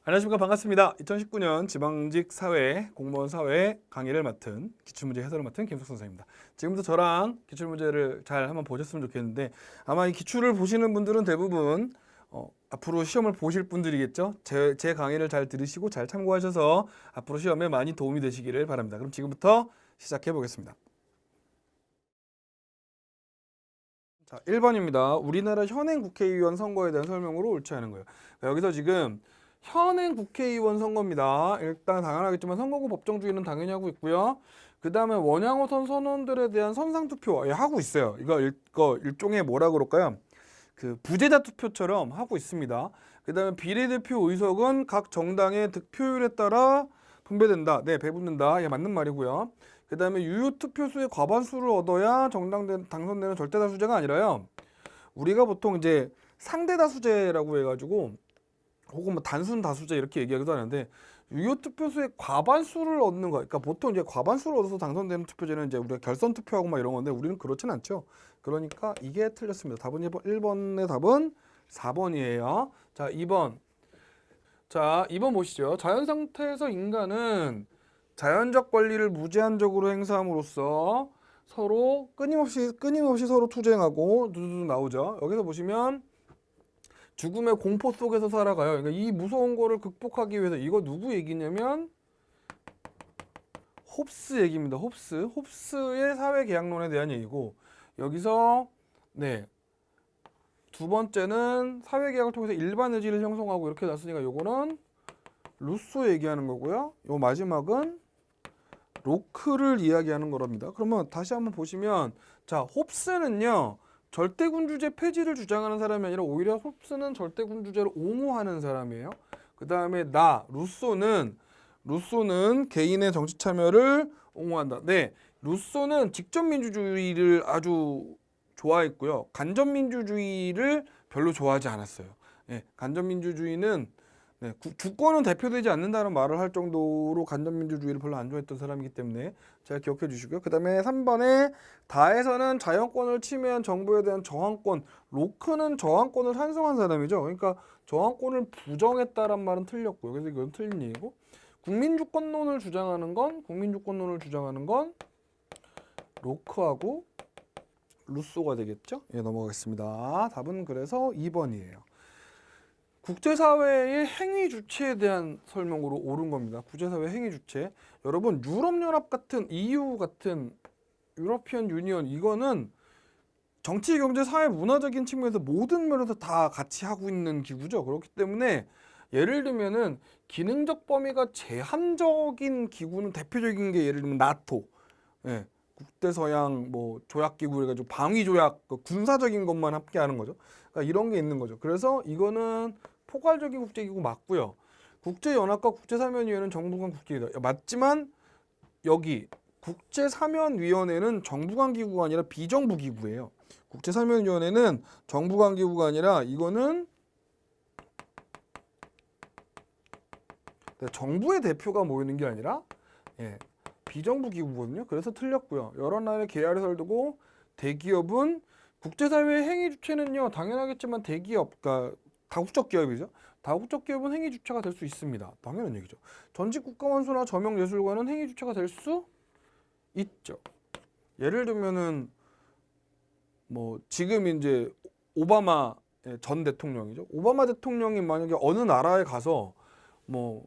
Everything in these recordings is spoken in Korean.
안녕하십니까. 반갑습니다. 2019년 지방직 사회, 공무원 사회 강의를 맡은 기출문제 해설을 맡은 김석 선생입니다. 지금부터 저랑 기출문제를 잘 한번 보셨으면 좋겠는데 아마 이 기출을 보시는 분들은 대부분 앞으로 시험을 보실 분들이겠죠. 제 강의를 잘 들으시고 잘 참고하셔서 앞으로 시험에 많이 도움이 되시기를 바랍니다. 그럼 지금부터 시작해 보겠습니다. 자, 1번입니다. 우리나라 현행 국회의원 선거에 대한 설명으로 옳지 않은 거예요. 여기서 지금 현행 국회의원 선거입니다. 일단 당연하겠지만 선거구 법정주의는 당연히 하고 있고요. 그 다음에 원양어선 선원들에 대한 선상투표 하고 있어요. 이거 일종의 뭐라 그럴까요? 그 부재자 투표처럼 하고 있습니다. 그 다음에 비례대표 의석은 각 정당의 득표율에 따라 분배된다. 네, 배분된다. 예, 맞는 말이고요. 그 다음에 유효 투표수의 과반수를 얻어야 당선되는 절대다수제가 아니라요. 우리가 보통 이제 상대다수제라고 해가지고 혹은 뭐 단순 다수제 이렇게 얘기하기도 하는데 유효 투표수의 과반수를 얻는 거. 그러니까 보통 이제 과반수를 얻어서 당선되는 투표제는 이제 우리가 결선 투표하고 막 이런 건데 우리는 그렇진 않죠. 그러니까 이게 틀렸습니다. 답은 1번의 답은 4번이에요. 자, 2번. 자, 2번 보시죠. 자연 상태에서 인간은 자연적 권리를 무제한적으로 행사함으로써 서로 끊임없이 서로 투쟁하고 두두두 나오죠. 여기서 보시면 죽음의 공포 속에서 살아가요. 그러니까 이 무서운 거를 극복하기 위해서 이거 누구 얘기냐면 홉스 얘기입니다. 홉스의 사회계약론에 대한 얘기고 여기서 네. 두 번째는 사회계약을 통해서 일반 의지를 형성하고 이렇게 났으니까 요거는 루소 얘기하는 거고요. 요 마지막은 로크를 이야기하는 거랍니다. 그러면 다시 한번 보시면 자, 홉스는요. 절대군주제 폐지를 주장하는 사람이 아니라 오히려 홉스는 절대군주제를 옹호하는 사람이에요. 그 다음에 루소는 개인의 정치 참여를 옹호한다. 네, 루소는 직접민주주의를 아주 좋아했고요. 간접민주주의를 별로 좋아하지 않았어요. 네, 간접민주주의는 네, 주권은 대표되지 않는다는 말을 할 정도로 간접민주주의를 별로 안 좋아했던 사람이기 때문에 잘 기억해 주시고요. 그 다음에 3번에 다에서는 자연권을 침해한 정부에 대한 저항권, 로크는 저항권을 찬성한 사람이죠. 그러니까 저항권을 부정했다란 말은 틀렸고요. 그래서 이건 틀린 얘기고 국민주권론을 주장하는 건 로크하고 루소가 되겠죠. 예, 넘어가겠습니다. 답은 그래서 2번이에요. 국제사회의 행위 주체에 대한 설명으로 옳은 겁니다. 국제사회 행위 주체. 여러분 유럽연합 같은 EU 같은 유러피언 유니언 이거는 정치, 경제, 사회, 문화적인 측면에서 모든 면에서 다 같이 하고 있는 기구죠. 그렇기 때문에 예를 들면은 기능적 범위가 제한적인 기구는 대표적인 게 예를 들면 나토, 예, 국대서양 뭐 조약기구 해가지고 방위조약 군사적인 것만 함께 하는 거죠. 그러니까 이런 게 있는 거죠. 그래서 이거는 포괄적인 국제기구 맞고요. 국제연합과 국제사면위원회는 정부 간 국제기구다. 맞지만 여기 국제사면위원회는 정부 간 기구가 아니라 비정부 기구예요. 국제사면위원회는 정부 간 기구가 아니라 이거는 정부의 대표가 모이는 게 아니라 비정부 기구거든요. 그래서 틀렸고요. 여러 나라의 계열을 두고 대기업은 국제사회의 행위 주체는요. 당연하겠지만 대기업, 그러니까 다국적 기업이죠. 다국적 기업은 행위 주체가 될 수 있습니다. 당연한 얘기죠. 전직 국가원수나 저명예술관은 행위 주체가 될 수 있죠. 예를 들면은 뭐 지금 이제 오바마 전 대통령이죠. 오바마 대통령이 만약에 어느 나라에 가서 뭐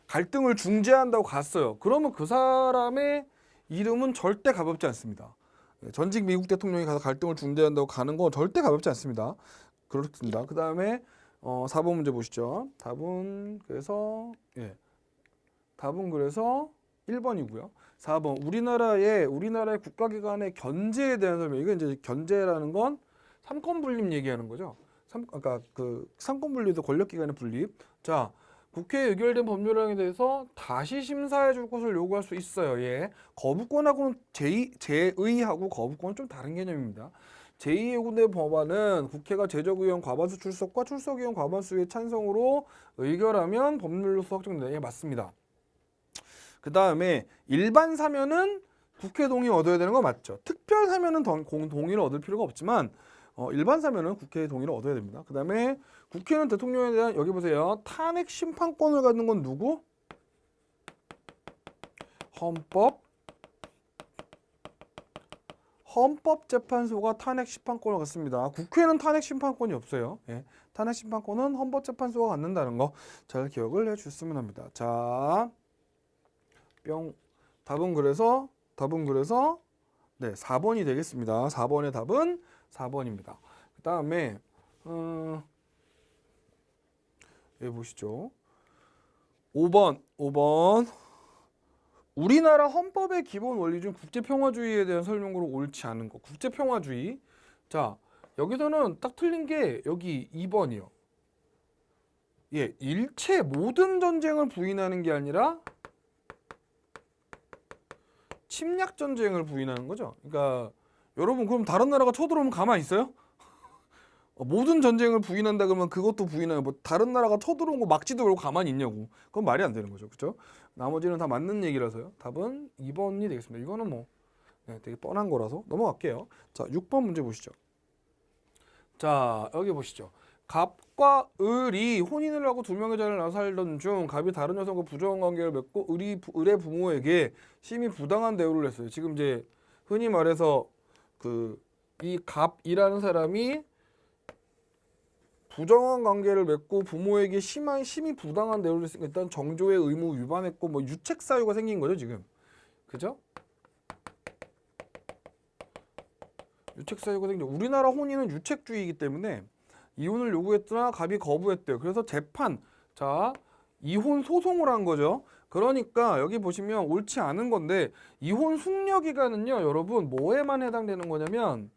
갈등을 중재한다고 갔어요. 그러면 그 사람의 이름은 절대 가볍지 않습니다. 전직 미국 대통령이 가서 갈등을 중재한다고 가는 건 절대 가볍지 않습니다. 그렇습니다. 그 다음에 4번 문제 보시죠. 답은 그래서 답은 그래서 1번이고요. 4번 우리나라의 국가기관의 견제에 대한 설명. 이건 이제 견제라는 건 삼권 분립 얘기하는 거죠. 그러니까 그 삼권 분립에서 권력기관의 분립. 자, 국회에 의결된 법률안에 대해서 다시 심사해 줄 것을 요구할 수 있어요. 예. 거부권하고는 제의하고 거부권은 좀 다른 개념입니다. 제2예고대 법안은 국회가 제적의원 과반수 출석과 출석의원 과반수의 찬성으로 의결하면 법률로서 확정된다. 예, 맞습니다. 그 다음에 일반 사면은 국회 동의 얻어야 되는 거 맞죠? 특별 사면은 동의를 얻을 필요가 없지만 일반 사면은 국회의 동의를 얻어야 됩니다. 그 다음에 국회는 대통령에 대한 여기 보세요. 탄핵 심판권을 갖는 건 누구? 헌법재판소가 탄핵 심판권을 갖습니다. 국회는 탄핵 심판권이 없어요. 예, 탄핵 심판권은 헌법재판소가 갖는다는 거 잘 기억을 해주셨으면 합니다. 자, 답은 그래서 네, 4번이 되겠습니다. 4번의 답은 4번입니다. 그 다음에 여기 보시죠. 5번 우리나라 헌법의 기본 원리 중 국제평화주의에 대한 설명으로 옳지 않은 거. 국제평화주의. 자, 여기서는 딱 틀린 게 여기 2번이요. 예, 일체 모든 전쟁을 부인하는 게 아니라 침략 전쟁을 부인하는 거죠. 그러니까 여러분 그럼 다른 나라가 쳐들어오면 가만히 있어요? 모든 전쟁을 부인한다 그러면 그것도 부인하고 뭐 다른 나라가 쳐들어온 거 막지도 말고 가만히 있냐고. 그건 말이 안 되는 거죠. 그렇죠? 나머지는 다 맞는 얘기라서요. 답은 2번이 되겠습니다. 이거는 뭐 되게 뻔한 거라서 넘어갈게요. 자, 6번 문제 보시죠. 자, 여기 보시죠. 갑과 을이 혼인을 하고 두 명의 자녀를 낳아 살던 중 갑이 다른 여성과 부정한 관계를 맺고 을의 부모에게 심히 부당한 대우를 했어요. 지금 이제 흔히 말해서 이 갑이라는 사람이 부정한 관계를 맺고 부모에게 심히 부당한 대우를 했으니까 일단 정조의 의무 위반했고 뭐 유책 사유가 생긴 거죠 지금. 그죠? 유책 사유가 생겨. 우리나라 혼인은 유책주의이기 때문에 이혼을 요구했으나 갑이 거부했대요. 그래서 재판, 자 이혼 소송을 한 거죠. 그러니까 여기 보시면 옳지 않은 건데 이혼 숙려 기간은요 여러분 뭐에만 해당되는 거냐면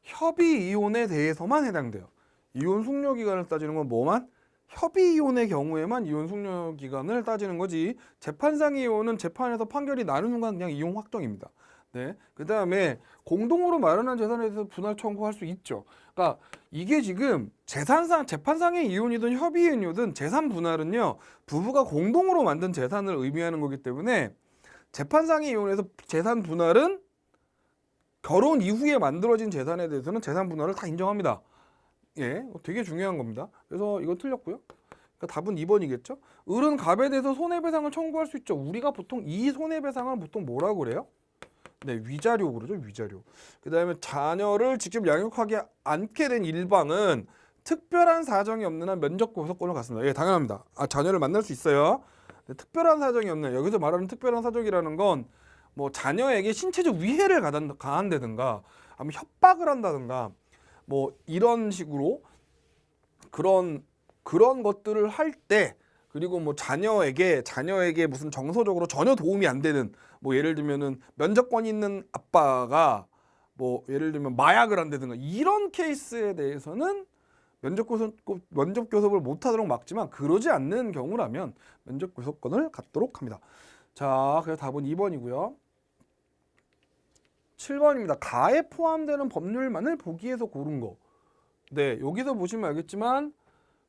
협의 이혼에 대해서만 해당돼요. 이혼 숙려 기간을 따지는 건 뭐만? 협의 이혼의 경우에만 이혼 숙려 기간을 따지는 거지. 재판상의 이혼은 재판에서 판결이 나는 순간 그냥 이혼 확정입니다. 네. 그다음에 공동으로 마련한 재산에 대해서 분할 청구할 수 있죠. 그러니까 이게 지금 재판상의 이혼이든 협의 이혼이든 재산 분할은요 부부가 공동으로 만든 재산을 의미하는 거기 때문에 재판상의 이혼에서 재산 분할은 결혼 이후에 만들어진 재산에 대해서는 재산 분할을 다 인정합니다. 예, 되게 중요한 겁니다. 그래서 이건 틀렸고요. 그러니까 답은 2번이겠죠. 을은 갑에 대해서 손해배상을 청구할 수 있죠. 우리가 보통 이 손해배상을 보통 뭐라고 그래요? 네, 위자료 그러죠. 위자료. 그 다음에 자녀를 직접 양육하지 않게 된 일방은 특별한 사정이 없는 한 면접 고소권을 갖습니다. 예, 당연합니다. 자녀를 만날 수 있어요. 네, 특별한 사정이 없는, 여기서 말하는 특별한 사정이라는 건 뭐 자녀에게 신체적 위해를 가한다든가 아니면 협박을 한다든가 뭐 이런 식으로 그런 것들을 할 때, 그리고 뭐 자녀에게 무슨 정서적으로 전혀 도움이 안 되는, 뭐 예를 들면은 면접권이 있는 아빠가 뭐 예를 들면 마약을 한다든가 이런 케이스에 대해서는 면접 교섭을 못 하도록 막지만 그러지 않는 경우라면 면접 교섭권을 갖도록 합니다. 자, 그래서 답은 2번이고요. 7번입니다. 가에 포함되는 법률만을 보기에서 고른 거. 네, 여기서 보시면 알겠지만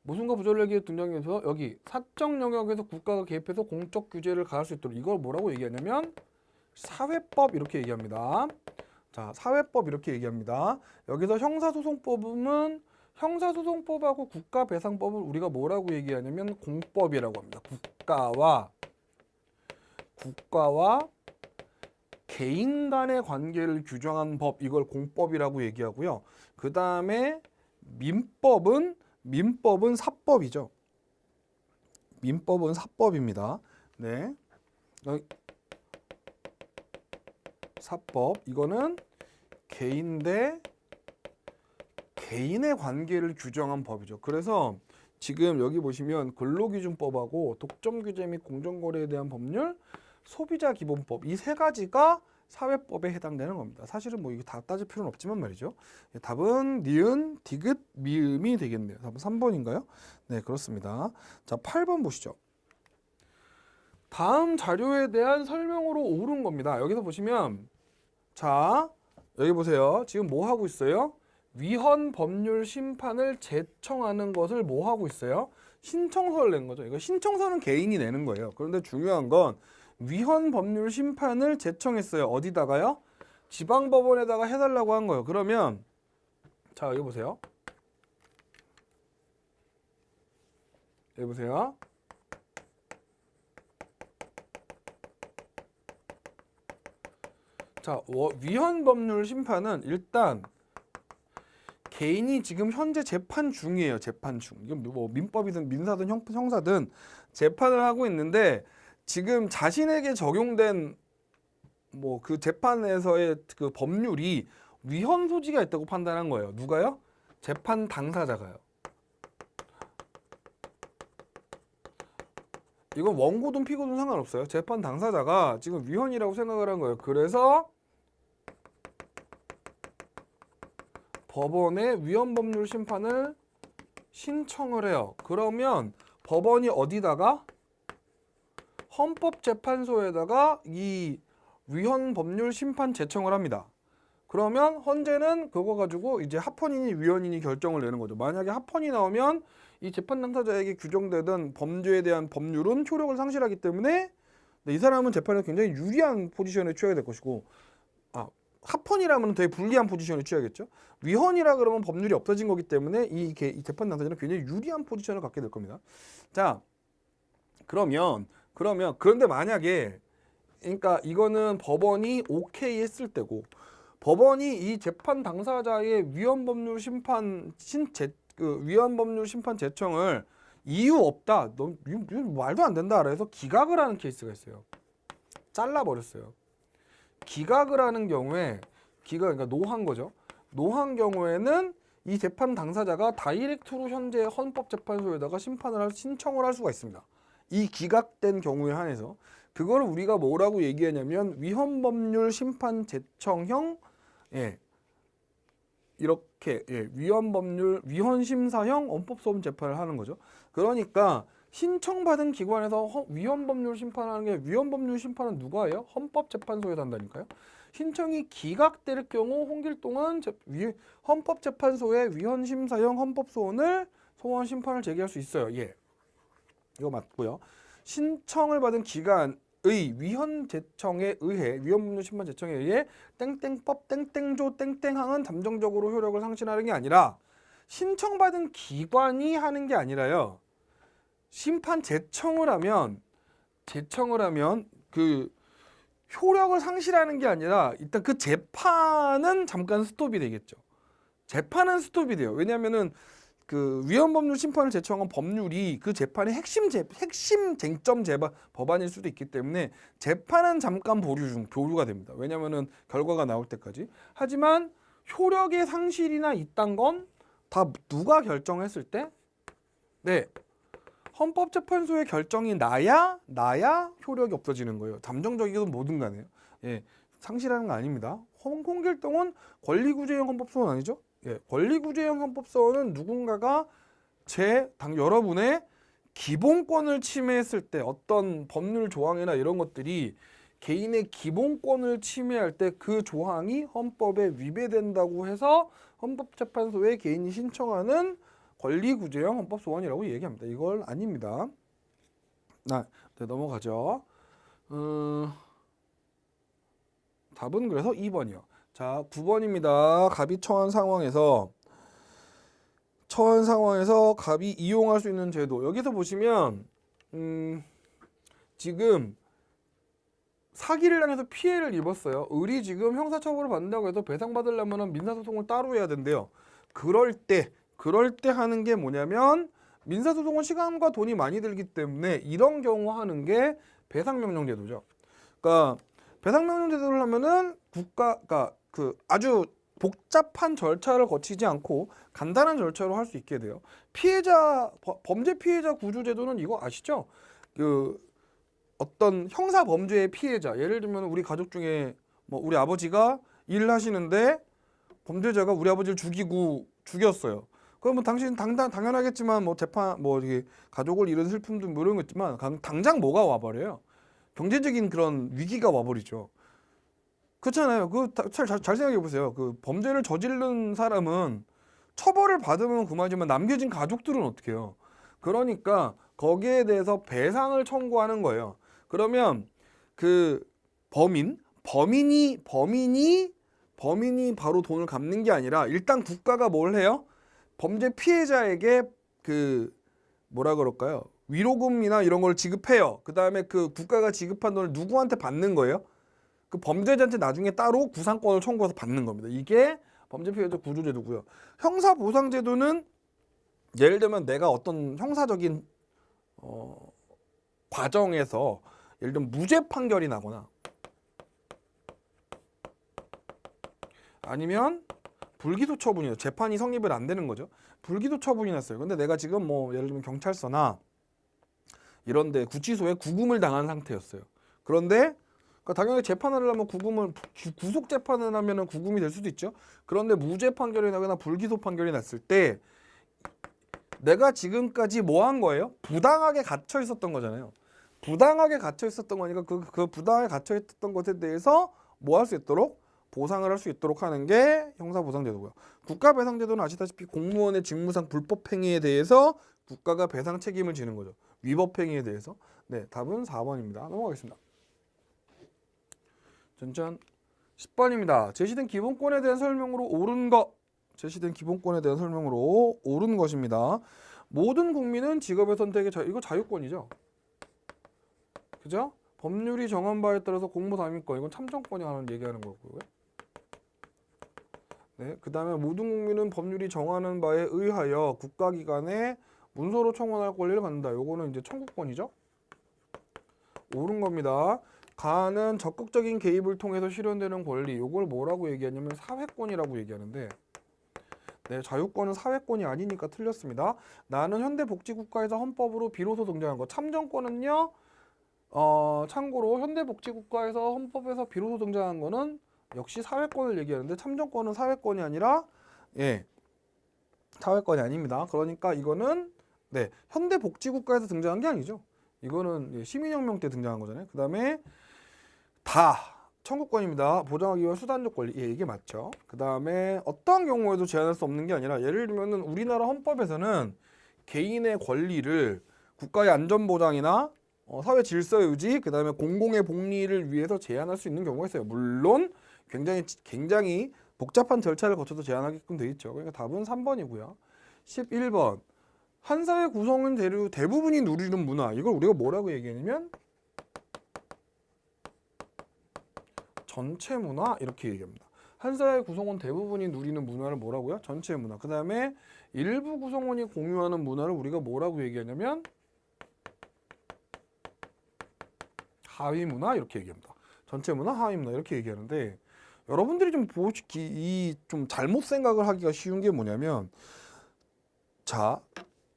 모순과 부정행위에 등장해서 여기 사적 영역에서 국가가 개입해서 공적 규제를 가할 수 있도록, 이걸 뭐라고 얘기하냐면 사회법 이렇게 얘기합니다. 자, 사회법 이렇게 얘기합니다. 여기서 형사소송법은 형사소송법하고 국가배상법을 우리가 뭐라고 얘기하냐면 공법이라고 합니다. 국가와 개인 간의 관계를 규정한 법, 이걸 공법이라고 얘기하고요. 그 다음에 민법은 사법이죠. 민법은 사법입니다. 네. 사법, 이거는 개인 대 개인의 관계를 규정한 법이죠. 그래서 지금 여기 보시면 근로기준법하고 독점규제 및 공정거래에 대한 법률, 소비자기본법, 이 세 가지가 사회법에 해당되는 겁니다. 사실은 뭐 이거 다 따질 필요는 없지만 말이죠. 답은 니은, 디귿, 미음이 되겠네요. 답은 3번인가요? 네, 그렇습니다. 자, 8번 보시죠. 다음 자료에 대한 설명으로 옳은 겁니다. 여기서 보시면, 자, 여기 보세요. 지금 뭐 하고 있어요? 위헌 법률 심판을 제청하는 것을 뭐 하고 있어요? 신청서를 낸 거죠. 이거 신청서는 개인이 내는 거예요. 그런데 중요한 건 위헌 법률 심판을 제청했어요. 어디다가요? 지방법원에다가 해달라고 한 거예요. 그러면 자 여기 보세요. 여기 보세요. 자 위헌 법률 심판은 일단 개인이 지금 현재 재판 중이에요. 재판 중. 이건 뭐 민법이든 민사든 형사든 재판을 하고 있는데 지금 자신에게 적용된 뭐 그 재판에서의 그 법률이 위헌 소지가 있다고 판단한 거예요. 누가요? 재판 당사자가요. 이건 원고든 피고든 상관없어요. 재판 당사자가 지금 위헌이라고 생각을 한 거예요. 그래서 법원에 위헌 법률 심판을 신청을 해요. 그러면 법원이 어디다가 헌법재판소에다가 이 위헌 법률 심판 제청을 합니다. 그러면 헌재는 그거 가지고 이제 합헌이니 위헌이니 결정을 내는 거죠. 만약에 합헌이 나오면 이 재판 당사자에게 규정되던 범죄에 대한 법률은 효력을 상실하기 때문에 이 사람은 재판에서 굉장히 유리한 포지션에 취하게 될 것이고, 합헌이라면 되게 불리한 포지션에 취하겠죠. 위헌이라 그러면 법률이 없어진 거기 때문에 이 재판 당사자는 굉장히 유리한 포지션을 갖게 될 겁니다. 자, 그런데 만약에 그러니까 이거는 법원이 오케이 했을 때고, 법원이 이 재판 당사자의 위헌 법률 심판 위헌 법률 심판 제청을 이유 없다, 너 이거 말도 안 된다 그래서 기각을 하는 케이스가 있어요. 잘라버렸어요. 기각을 하는 경우에 그러니까 노한 거죠. 노한 경우에는 이 재판 당사자가 다이렉트로 현재 헌법재판소에다가 신청을 할 수가 있습니다. 이 기각된 경우에 한해서 그걸 우리가 뭐라고 얘기하냐면 위헌법률 심판 제청형 이렇게 위헌심사형 헌법소원 재판을 하는 거죠. 그러니까 신청받은 기관에서 위헌법률 심판하는 게, 위헌법률 심판은 누가 해요? 헌법재판소에서 한다니까요. 신청이 기각될 경우 홍길동은 헌법재판소에 위헌심사형 헌법소원을 소원 심판을 제기할 수 있어요. 예, 이거 맞고요. 신청을 받은 기관의 위헌 제청에 의해, 위헌법률 심판 제청에 의해 땡땡법 땡땡조 땡땡항은 잠정적으로 효력을 상실하는 게 아니라 신청받은 기관이 하는 게 아니라요. 심판 제청을 하면 그 효력을 상실하는 게 아니라 일단 그 재판은 잠깐 스톱이 되겠죠. 재판은 스톱이 돼요. 왜냐하면은 그 위헌법률 심판을 제청한 법률이 그 재판의 핵심 쟁점 법안일 수도 있기 때문에 재판은 잠깐 보류가 됩니다. 왜냐하면은 결과가 나올 때까지. 하지만 효력의 상실이나 이딴 건 다 누가 결정했을 때, 헌법재판소의 결정이 나야 효력이 없어지는 거예요. 잠정적이든 뭐든 간에요. 예, 상실하는 거 아닙니다. 홍길동은 권리구제형 헌법소원 아니죠? 예, 권리구제형 헌법소원은 누군가가 여러분의 기본권을 침해했을 때, 어떤 법률 조항이나 이런 것들이 개인의 기본권을 침해할 때 그 조항이 헌법에 위배된다고 해서 헌법재판소에 개인이 신청하는 권리구제형 헌법소원이라고 얘기합니다. 이걸 아닙니다. 넘어가죠. 답은 그래서 2번이요. 자, 9번입니다. 갑이 처한 상황에서 갑이 이용할 수 있는 제도. 여기서 보시면 지금 사기를 당해서 피해를 입었어요. 을이 지금 형사처벌을 받는다고 해서 배상받으려면 민사소송을 따로 해야 된대요. 그럴 때 하는 게 뭐냐면, 민사소송은 시간과 돈이 많이 들기 때문에 이런 경우 하는 게 배상명령제도죠. 그러니까 배상명령제도를 하면은 국가가 그 아주 복잡한 절차를 거치지 않고 간단한 절차로 할 수 있게 돼요. 범죄 피해자 구조제도는 이거 아시죠? 어떤 형사 범죄의 피해자, 예를 들면 우리 가족 중에 뭐 우리 아버지가 일을 하시는데 범죄자가 우리 아버지를 죽였어요. 그러면 당신 당연하겠지만 뭐 재판 이게 가족을 잃은 슬픔도 뭐 이런 거 있지만 당장 뭐가 와버려요. 경제적인 그런 위기가 와버리죠. 그렇잖아요. 잘 생각해 보세요. 그 범죄를 저지른 사람은 처벌을 받으면 그만이지만 남겨진 가족들은 어떻게 해요? 그러니까 거기에 대해서 배상을 청구하는 거예요. 그러면 그 범인이 범인이 바로 돈을 갚는 게 아니라 일단 국가가 뭘 해요? 범죄 피해자에게 그 뭐라 그럴까요? 위로금이나 이런 걸 지급해요. 그 다음에 그 국가가 지급한 돈을 누구한테 받는 거예요? 그 범죄자한테 나중에 따로 구상권을 청구해서 받는 겁니다. 이게 범죄 피해자 구조제도고요. 형사보상제도는 예를 들면 내가 어떤 형사적인 과정에서 예를 들면 무죄 판결이 나거나 아니면 불기소 처분이요. 재판이 성립을 안 되는 거죠. 불기소 처분이 났어요. 근데 내가 지금 뭐 예를 들면 경찰서나 이런데 구치소에 구금을 당한 상태였어요. 그런데 그러니까 당연히 재판을 하려면 구속 재판을 하면은 구금이 될 수도 있죠. 그런데 무죄 판결이 나거나 불기소 판결이 났을 때 내가 지금까지 뭐 한 거예요? 부당하게 갇혀 있었던 거잖아요. 부당하게 갇혀 있었던 거니까 그 부당하게 갇혀 있었던 것에 대해서 뭐 할 수 있도록 보상을 할 수 있도록 하는 게 형사보상제도고요. 국가배상제도는 아시다시피 공무원의 직무상 불법 행위에 대해서 국가가 배상 책임을 지는 거죠. 위법 행위에 대해서. 네, 답은 4번입니다. 넘어가겠습니다. 전전 10번입니다. 제시된 기본권에 대한 설명으로 옳은 것. 제시된 기본권에 대한 설명으로 옳은 것입니다. 모든 국민은 직업의 선택에 이거 자유권이죠. 그죠? 법률이 정한 바에 따라서 공모 담임권 이건 참정권이 하는 얘기하는 거고요. 네, 그 다음에 모든 국민은 법률이 정하는 바에 의하여 국가기관에 문서로 청원할 권리를 갖는다. 요거는 이제 청구권이죠. 옳은 겁니다. 가는 적극적인 개입을 통해서 실현되는 권리. 요걸 뭐라고 얘기하냐면 사회권이라고 얘기하는데 네, 자유권은 사회권이 아니니까 틀렸습니다. 나는 현대복지국가에서 헌법으로 비로소 등장한 거. 참정권은요. 참고로 현대복지국가에서 헌법에서 비로소 등장한 거는 역시 사회권을 얘기하는데 참정권은 사회권이 아니라 사회권이 아닙니다. 그러니까 이거는 네, 현대복지국가에서 등장한 게 아니죠. 이거는 시민혁명 때 등장한 거잖아요. 그 다음에 다 청구권입니다. 보장하기 위한 수단적 권리. 이게 맞죠. 그 다음에 어떠한 경우에도 제한할 수 없는 게 아니라 예를 들면 우리나라 헌법에서는 개인의 권리를 국가의 안전보장이나 사회 질서 유지, 그 다음에 공공의 복리를 위해서 제한할 수 있는 경우가 있어요. 물론 굉장히 복잡한 절차를 거쳐서 제한하게끔 돼 있죠. 그러니까 답은 3번이고요. 11번. 한 사회 구성은 대부분이 누리는 문화. 이걸 우리가 뭐라고 얘기하냐면 전체 문화 이렇게 얘기합니다. 한 사회 구성원 대부분이 누리는 문화를 뭐라고요? 전체 문화. 그 다음에 일부 구성원이 공유하는 문화를 우리가 뭐라고 얘기하냐면 하위 문화 이렇게 얘기합니다. 전체 문화, 하위 문화 이렇게 얘기하는데 여러분들이 좀 잘못 생각을 하기가 쉬운 게 뭐냐면 자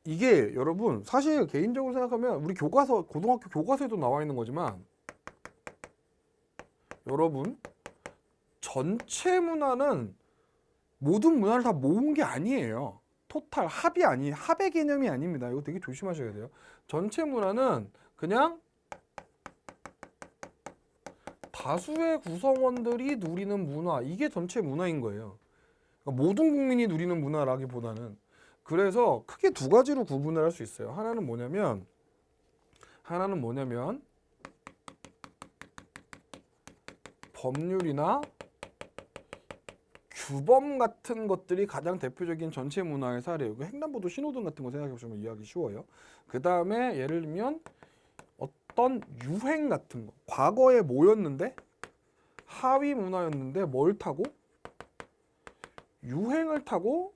이게 여러분 사실 개인적으로 생각하면 우리 교과서 고등학교 교과서에도 나와 있는 거지만 여러분 전체 문화는 모든 문화를 다 모은 게 아니에요. 토탈 합의 개념이 아닙니다. 이거 되게 조심하셔야 돼요. 전체 문화는 그냥 다수의 구성원들이 누리는 문화, 이게 전체 문화인 거예요. 그러니까 모든 국민이 누리는 문화라기보다는. 그래서 크게 두 가지로 구분을 할 수 있어요. 하나는 뭐냐면 법률이나 규범 같은 것들이 가장 대표적인 전체 문화의 사례예요. 횡단보도 신호등 같은 거 생각해 보시면 이해하기 쉬워요. 그 다음에 예를 들면 어떤 유행 같은 거, 과거에 뭐였는데 하위 문화였는데 뭘 타고 유행을 타고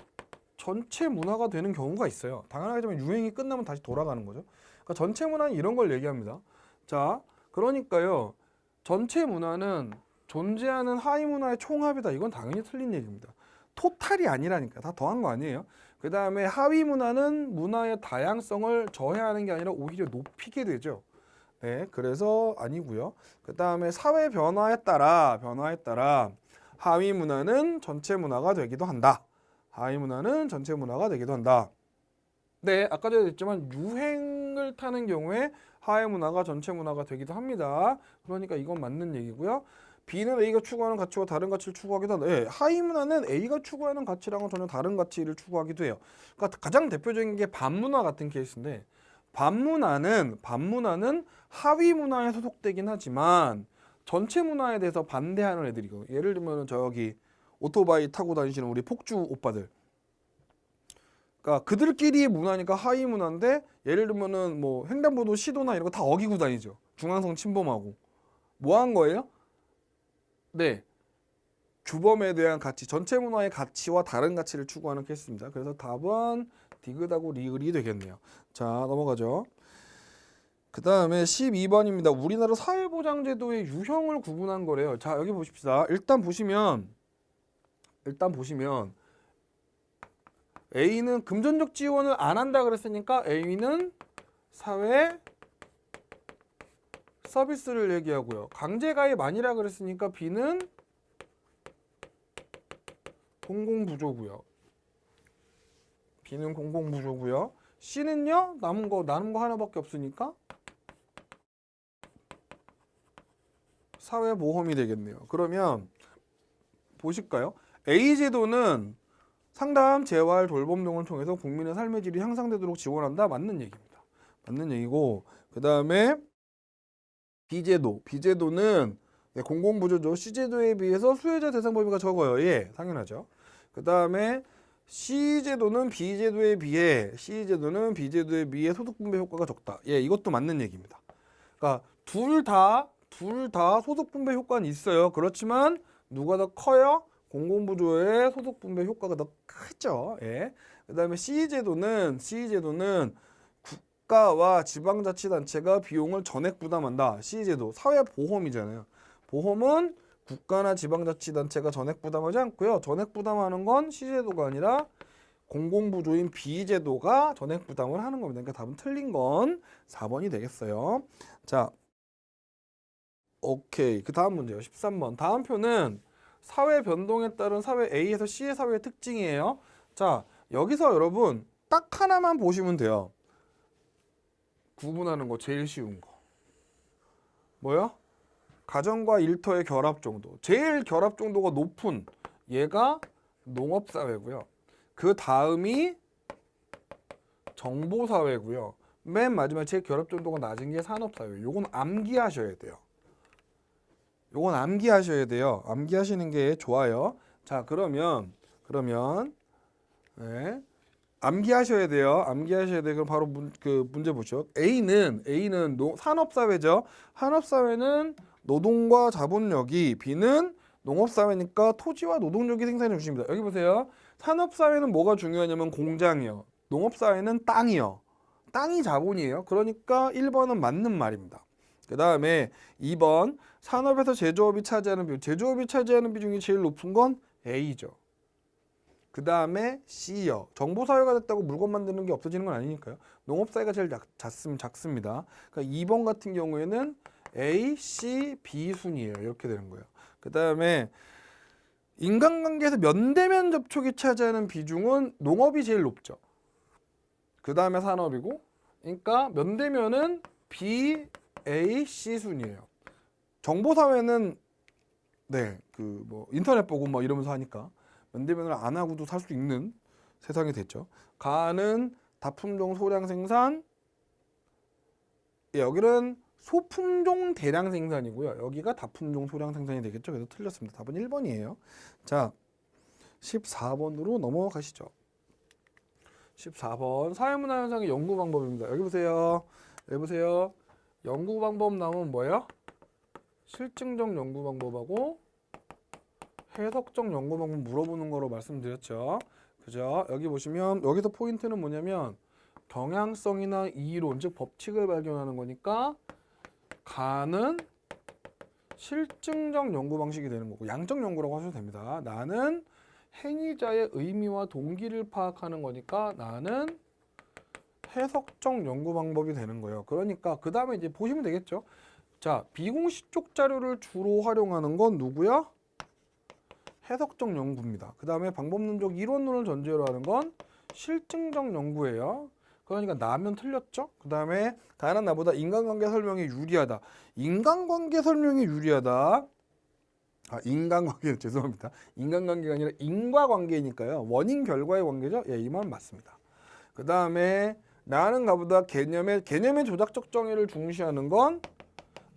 전체 문화가 되는 경우가 있어요. 당연하지만 유행이 끝나면 다시 돌아가는 거죠. 그러니까 전체 문화는 이런 걸 얘기합니다. 자, 그러니까요. 전체 문화는 존재하는 하위 문화의 총합이다. 이건 당연히 틀린 얘기입니다. 토탈이 아니라니까. 다 더한 거 아니에요. 그 다음에 하위 문화는 문화의 다양성을 저해하는 게 아니라 오히려 높이게 되죠. 네, 그래서 아니고요. 그 다음에 사회 변화에 따라 하위 문화는 전체 문화가 되기도 한다. 하위 문화는 전체 문화가 되기도 한다. 네, 아까 전에 했지만 유행을 타는 경우에 하위 문화가 전체 문화가 되기도 합니다. 그러니까 이건 맞는 얘기고요. B는 A가 추구하는 가치와 다른 가치를 추구하기도 한다. 네, 하위 문화는 A가 추구하는 가치랑은 전혀 다른 가치를 추구하기도 해요. 그러니까 가장 대표적인 게 반문화 같은 케이스인데 반문화는 하위 문화에 소속되긴 하지만 전체 문화에 대해서 반대하는 애들이고 예를 들면 저기 오토바이 타고 다니시는 우리 폭주 오빠들. 그러니까 그들끼리 문화니까 하위 문화인데 예를 들면은 뭐 횡단보도 시도나 이런 거 다 어기고 다니죠. 중앙선 침범하고. 뭐 한 거예요? 네. 규범에 대한 가치, 전체 문화의 가치와 다른 가치를 추구하는 케이스입니다. 그래서 답은 디귿하고 리을이 되겠네요. 자, 넘어가죠. 그 다음에 12번입니다. 우리나라 사회보장제도의 유형을 구분한 거래요. 자, 여기 보십시다. 일단 보시면 A는 금전적 지원을 안 한다 그랬으니까 A는 사회 서비스를 얘기하고요. 강제가입 아니라 그랬으니까 B는 공공부조고요. B는 공공부조고요. C는요? 남은 거 하나밖에 없으니까 사회보험이 되겠네요. 그러면 보실까요? A제도는 상담, 재활, 돌봄 등을 통해서 국민의 삶의 질이 향상되도록 지원한다. 맞는 얘기입니다. 맞는 얘기고 그 다음에 B제도는 공공부조죠. C제도에 비해서 수혜자 대상 범위가 적어요. 예, 당연하죠. 그 다음에 C제도는 B제도에 비해 소득 분배 효과가 적다. 예, 이것도 맞는 얘기입니다. 그러니까 둘 다 소득 분배 효과는 있어요. 그렇지만 누가 더 커요? 공공부조의 소득 분배 효과가 더 크죠. 예. 그다음에 C제도는 국가와 지방자치단체가 비용을 전액 부담한다. C제도 사회보험이잖아요. 보험은 국가나 지방자치단체가 전액 부담하지 않고요. 전액 부담하는 건 C제도가 아니라 공공부조인 B제도가 전액 부담을 하는 겁니다. 그러니까 답은 틀린 건 4번이 되겠어요. 자, 오케이. 그 다음 문제요. 13번. 다음 표는 사회 변동에 따른 사회 A에서 C의 사회의 특징이에요. 자, 여기서 여러분 딱 하나만 보시면 돼요. 구분하는 거 제일 쉬운 거. 뭐요? 가정과 일터의 결합 정도. 제일 결합 정도가 높은 얘가 농업사회고요. 그 다음이 정보사회고요. 맨 마지막에 제일 결합 정도가 낮은 게 산업사회. 요건 암기하셔야 돼요. 암기하시는 게 좋아요. 자, 그러면 네. 암기하셔야 돼요. 그럼 바로 문제 보죠. A는 산업사회죠. 산업사회는 노동과 자본력이, B는 농업사회니까 토지와 노동력이 생산해 주십니다. 여기 보세요. 산업사회는 뭐가 중요하냐면 공장이요. 농업사회는 땅이요. 땅이 자본이에요. 그러니까 1번은 맞는 말입니다. 그 다음에 2번 산업에서 제조업이 차지하는 비중이 제일 높은 건 A죠. 그 다음에 C요. 정보사회가 됐다고 물건 만드는 게 없어지는 건 아니니까요. 농업사회가 제일 작습니다. 그러니까 2번 같은 경우에는 A, C, B 순이에요. 이렇게 되는 거예요. 그 다음에 인간관계에서 면대면 접촉이 차지하는 비중은 농업이 제일 높죠. 그 다음에 산업이고, 그러니까 면대면은 B, A, C 순이에요. 정보사회는 인터넷 보고 뭐 이러면서 하니까 면대면을 안 하고도 살 수 있는 세상이 됐죠. 가는 다품종 소량 생산, 여기는 소품종 대량 생산이고요. 여기가 다품종 소량 생산이 되겠죠. 그래서 틀렸습니다. 답은 1번이에요. 자, 14번으로 넘어가시죠. 14번 사회문화 현상의 연구 방법입니다. 여기 보세요. 연구 방법 나오면 뭐예요? 실증적 연구 방법하고 해석적 연구 방법 물어보는 거로 말씀드렸죠. 그죠? 여기 보시면 여기서 포인트는 뭐냐면 경향성이나 이론, 즉 법칙을 발견하는 거니까 가는 실증적 연구 방식이 되는 거고 양적 연구라고 하셔도 됩니다. 나는 행위자의 의미와 동기를 파악하는 거니까 나는 해석적 연구 방법이 되는 거예요. 그러니까 그 다음에 이제 보시면 되겠죠. 자, 비공식적 자료를 주로 활용하는 건 누구야? 해석적 연구입니다. 그 다음에 방법론적 이론론을 전제로 하는 건 실증적 연구예요. 그러니까 나면 틀렸죠? 그 다음에 다른 나보다 인간관계 설명이 유리하다. 인간관계가 아니라 인과관계니까요. 원인 결과의 관계죠. 예, 이 말 맞습니다. 그 다음에 나는 나보다 개념의 조작적 정의를 중시하는 건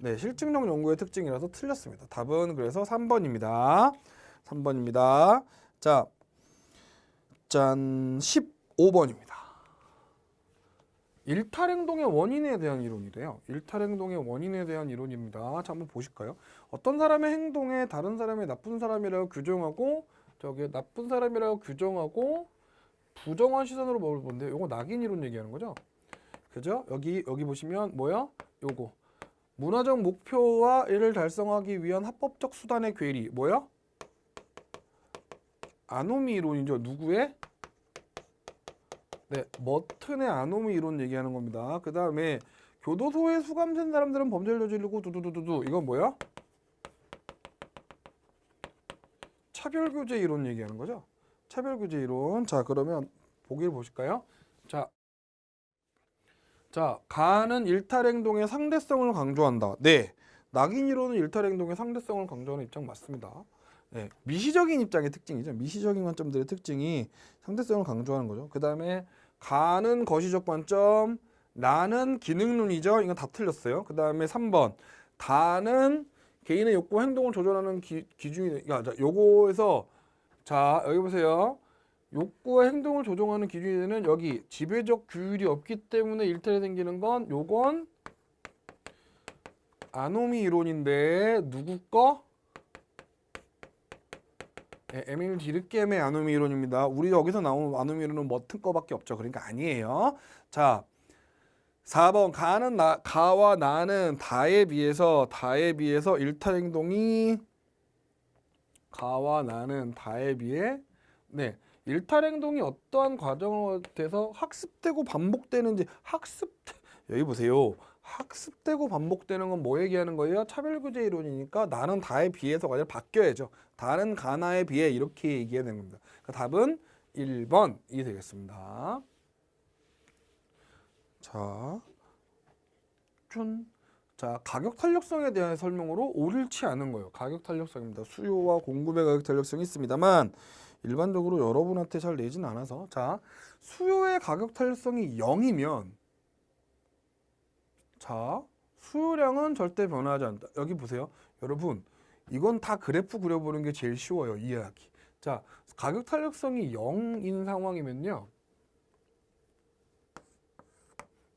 실증적 연구의 특징이라서 틀렸습니다. 답은 그래서 3번입니다. 3번입니다. 자, 짠 15번입니다. 일탈행동의 원인에 대한 이론이래요. 일탈행동의 원인에 대한 이론입니다. 자, 한번 보실까요? 어떤 사람의 행동에 다른 사람의 나쁜 사람이라고 규정하고 나쁜 사람이라고 규정하고 부정한 시선으로 뭘 본대요. 요거 낙인 이론 얘기하는 거죠. 그죠? 여기 보시면 뭐야? 요거 문화적 목표와 이를 달성하기 위한 합법적 수단의 괴리 뭐야? 아노미 이론이죠. 누구의? 네, 머튼의 아노미 이론 얘기하는 겁니다. 그 다음에 교도소에 수감된 사람들은 범죄를 저지르고 두두두두두 이건 뭐야? 차별규제 이론 얘기하는 거죠. 차별규제 이론. 자, 그러면 보기를 보실까요? 자, 가는 일탈행동의 상대성을 강조한다. 네, 낙인 이론은 일탈행동의 상대성을 강조하는 입장 맞습니다. 네, 미시적인 입장의 특징이죠. 미시적인 관점들의 특징이 상대성을 강조하는 거죠. 그 다음에 가는 거시적 관점, 나는 기능론이죠. 이건 다 틀렸어요. 그 다음에 3번 다는 개인의 욕구 행동을 조절하는 기준이 자, 요거에서 자 여기 보세요. 욕구와 행동을 조정하는 기준이 되는 여기 지배적 규율이 없기 때문에 일탈이 생기는 건 요건 아노미 이론인데 누구 거? 네, 에밀 디르켐의 아노미 이론입니다. 우리 여기서 나온 아노미 이론은 머튼 거밖에 없죠. 그러니까 아니에요. 자, 4번 가와 나는 다에 비해서 일탈 행동이 가와 나는 다에 비해 네, 일탈 행동이 어떠한 과정으로 돼서 학습되고 반복되는지 여기 보세요. 학습되고 반복되는 건 뭐 얘기하는 거예요? 차별규제 이론이니까 나는 다에 비해서가 아니라 바뀌어야죠. 다른 가나에 비해 이렇게 얘기해야 되는 겁니다. 그러니까 답은 1번이 되겠습니다. 자, 가격 탄력성에 대한 설명으로 오ril치 않은 거예요. 가격 탄력성입니다. 수요와 공급의 가격 탄력성이 있습니다만 일반적으로 여러분한테 잘 내진 않아서 자, 수요의 가격 탄력성이 0이면 자, 수요량은 절대 변화하지 않는다. 여기 보세요. 여러분, 이건 다 그래프 그려보는 게 제일 쉬워요. 이해하기. 자, 가격 탄력성이 0인 상황이면요.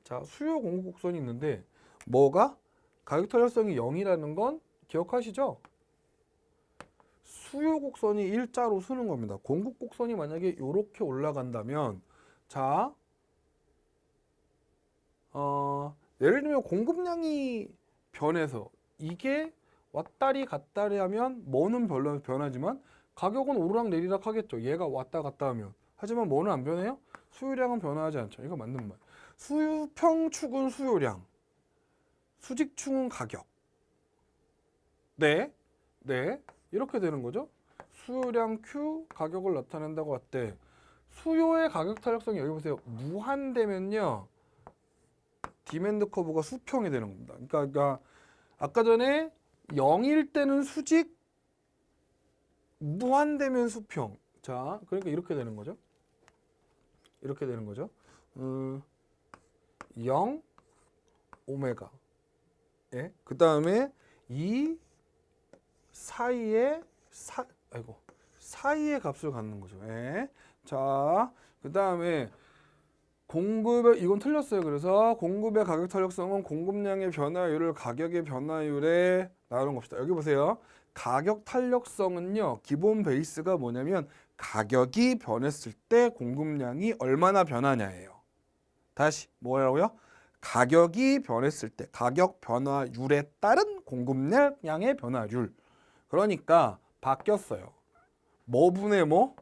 자, 수요 공급 곡선이 있는데 뭐가? 가격 탄력성이 0이라는 건 기억하시죠? 수요 곡선이 일자로 서는 겁니다. 공급 곡선이 만약에 이렇게 올라간다면 자, 예를 들면 공급량이 변해서 이게 왔다리 갔다리 하면 뭐는 변하지만 가격은 오르락 내리락 하겠죠. 얘가 왔다 갔다 하면. 하지만 뭐는 안 변해요? 수요량은 변화하지 않죠. 이거 맞는 말. 수평축은 수요량, 수직축은 가격. 네, 이렇게 되는 거죠. 수요량 Q, 가격을 나타낸다고 할때 수요의 가격 탄력성이 여기 보세요. 무한되면요. 디맨드 커브가 수평이 되는 겁니다. 그러니까 아까 전에 0일 때는 수직, 무한되면 수평. 자, 그러니까 이렇게 되는 거죠. 이렇게 되는 거죠. 0 오메가. 예. 그 다음에 이 사이의 사이의 값을 갖는 거죠. 예. 자, 그 다음에 공급의 이건 틀렸어요. 그래서 공급의 가격 탄력성은 공급량의 변화율을 가격의 변화율에 나누는 것이다. 여기 보세요. 가격 탄력성은요. 기본 베이스가 뭐냐면 가격이 변했을 때 공급량이 얼마나 변하냐예요. 다시 뭐라고요? 가격이 변했을 때 가격 변화율에 따른 공급량의 변화율. 그러니까 바뀌었어요. 뭐 분의 뭐?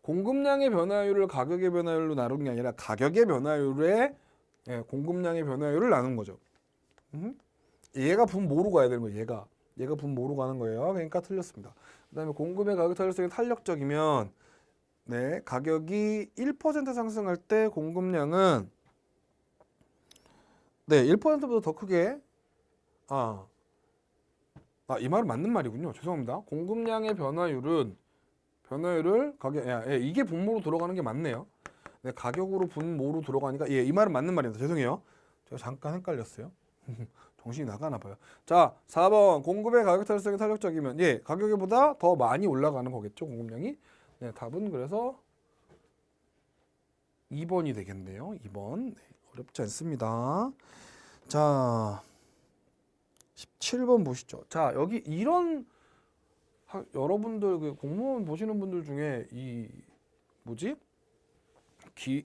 공급량의 변화율을 가격의 변화율로 나누는 게 아니라 가격의 변화율에 공급량의 변화율을 나눈 거죠. 얘가 분모로 가야 되는 거예요. 얘가 분모로 가는 거예요. 그러니까 틀렸습니다. 그다음에 공급의 가격 탄력성이 탄력적이면 네, 가격이 1% 상승할 때 공급량은 네, 1%보다 더 크게 이 말은 맞는 말이군요. 죄송합니다. 공급량의 변화율을 가격 이게 분모로 들어가는 게 맞네요. 네, 가격으로 분모로 들어가니까 이 말은 맞는 말입니다. 죄송해요. 제가 잠깐 헷갈렸어요. 정신이 나가나 봐요. 자, 4번 공급의 가격 탈성이 탄력적이면 예, 가격보다 더 많이 올라가는 거겠죠, 공급량이. 네, 답은 그래서 2번이 되겠네요. 2번. 네, 어렵지 않습니다. 자, 17번 보시죠. 자, 여기 이런 여러분들 그 공무원 보시는 분들 중에 이 뭐지?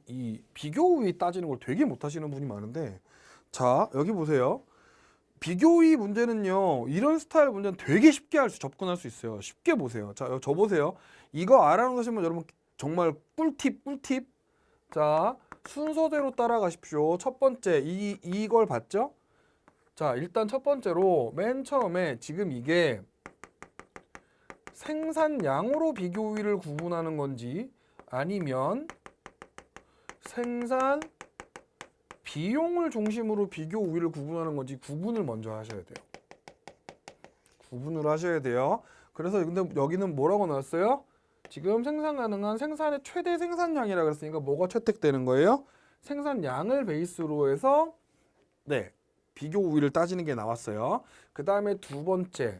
이 비교의 따지는 걸 되게 못 하시는 분이 많은데, 자, 여기 보세요. 비교의 문제는요, 이런 스타일 문제는 되게 쉽게 접근할 수 있어요. 쉽게 보세요. 자, 저 보세요. 이거 알아놓으시면 여러분 정말 꿀팁. 자, 순서대로 따라가십시오. 첫 번째, 이걸 봤죠? 자, 일단 첫 번째로 맨 처음에 지금 이게 생산량으로 비교의를 구분하는 건지 아니면 생산 비용을 중심으로 비교 우위를 구분하는 건지 구분을 먼저 하셔야 돼요. 구분을 하셔야 돼요. 그래서 근데 여기는 뭐라고 나왔어요? 지금 생산 가능한 생산의 최대 생산량이라 그랬으니까 뭐가 채택되는 거예요? 생산량을 베이스로 해서 네, 비교 우위를 따지는 게 나왔어요. 그 다음에 두 번째,